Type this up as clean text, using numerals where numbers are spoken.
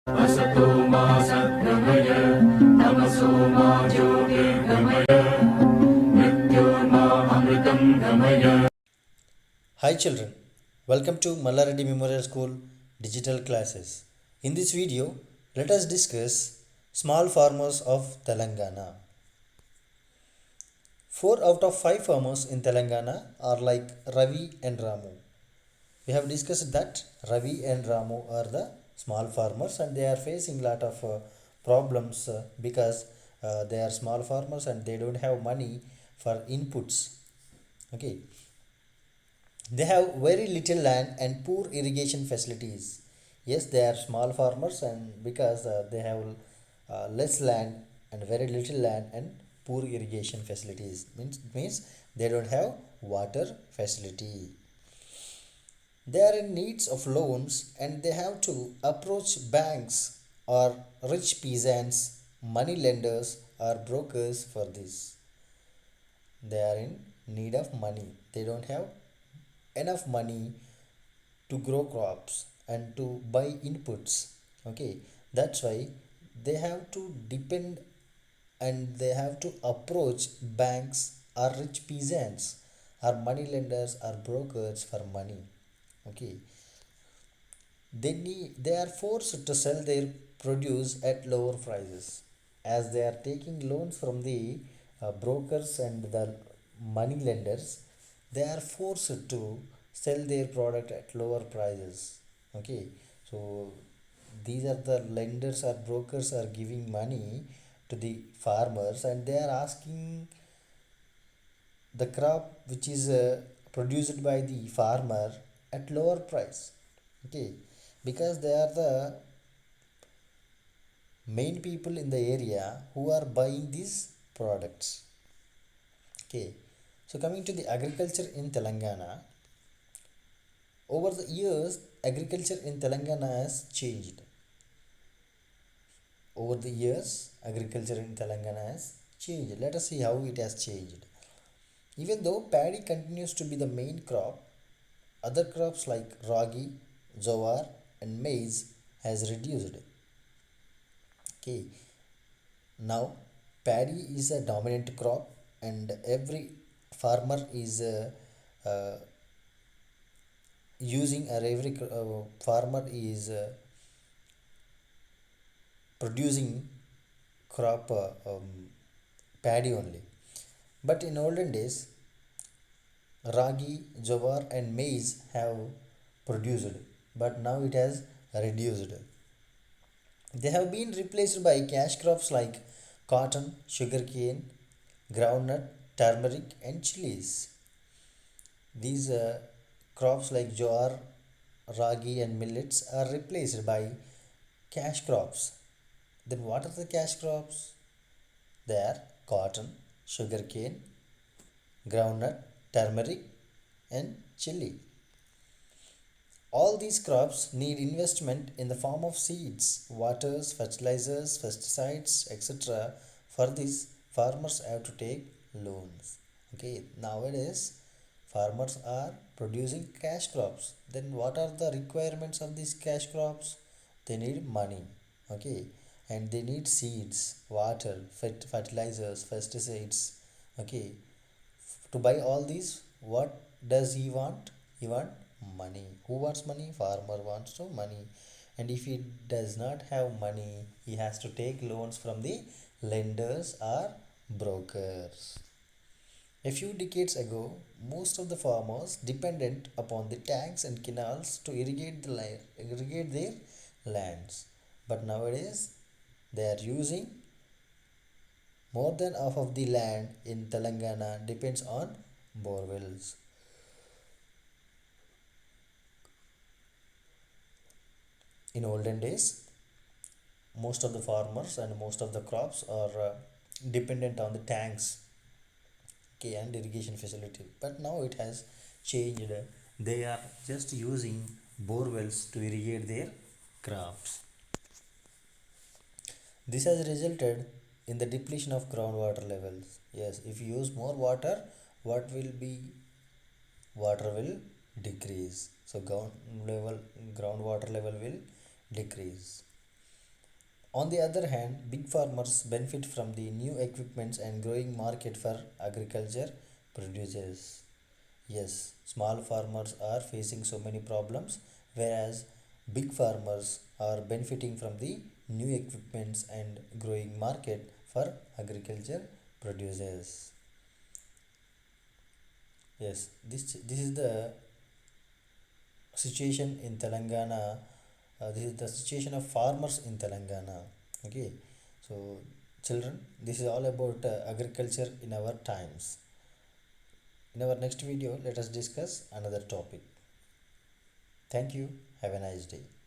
असतो मा सद्गमय तमसो मा ज्योतिर्गमय मृत्योर्मामृतं गमय. Hi children, welcome to Mallareddy Memorial School digital classes. In this video, let us discuss small farmers of Telangana. 4 out of 5 farmers in Telangana are like Ravi and Ramu. We have discussed that Ravi and Ramu are the small farmers and they are facing lot of problems because they are small farmers and they don't have money for inputs. Okay, they have very little land and poor irrigation facilities. Yes, they are small farmers and because they have less land and very little land and poor irrigation facilities means they don't have water facility. They are in needs of loans and they have to approach banks or rich peasants, money lenders or brokers for this. They are in need of money. They don't have enough money to grow crops and to buy inputs. Okay, that's why they have to depend and they have to approach banks or rich peasants or money lenders or brokers for money. Okay, they are forced to sell their produce at lower prices as they are taking loans from the brokers and the money lenders. They are forced to sell their product at lower prices. Okay, so these are the lenders or brokers are giving money to the farmers and they are asking the crop which is produced by the farmer at lower price. Okay, because they are the main people in the area who are buying these products. Okay, so coming to the agriculture in Telangana, over the years agriculture in Telangana has changed. Over the years agriculture in Telangana has changed. Let us see how it has changed. Even though paddy continues to be the main crop, other crops like ragi, jowar and maize has reduced. Okay, now paddy is a dominant crop and every farmer is using or every farmer is producing crop paddy only. But in olden days, ragi, jowar and maize have produced, but now it has reduced. They have been replaced by cash crops like cotton, sugarcane, groundnut, turmeric, and chilies. These crops like jowar, ragi, and millets are replaced by cash crops. Then, what are the cash crops? They are cotton, sugarcane, groundnut, turmeric, and chili. All these crops need investment in the form of seeds, waters, fertilizers, pesticides, etc. For this, farmers have to take loans. Okay, nowadays farmers are producing cash crops. Then what are the requirements of these cash crops? They need money. Okay, and they need seeds, water, fertilizers, pesticides. Okay, to buy all these, what does he want? He want money. Who wants money? Farmer wants to money. And if he does not have money, he has to take loans from the lenders or brokers. A few decades ago, most of the farmers depended upon the tanks and canals to irrigate their lands. But nowadays they are using more than half of the land in Telangana depends on borewells. In olden days, most of the farmers and most of the crops are dependent on the tanks, okay, and irrigation facility. But now it has changed. They are just using borewells to irrigate their crops. This has resulted in the depletion of groundwater levels. Yes, if you use more water, what will be? Water will decrease. So groundwater level will decrease. On the other hand, big farmers benefit from the new equipments and growing market for agriculture produces. Yes, small farmers are facing so many problems, whereas big farmers are benefiting from the new equipments and growing market for agriculture producers. Yes, this is the situation in Telangana. This is the situation of farmers in Telangana. Okay, so children, this is all about agriculture in our times. In our next video, let us discuss another topic. Thank you. Have a nice day.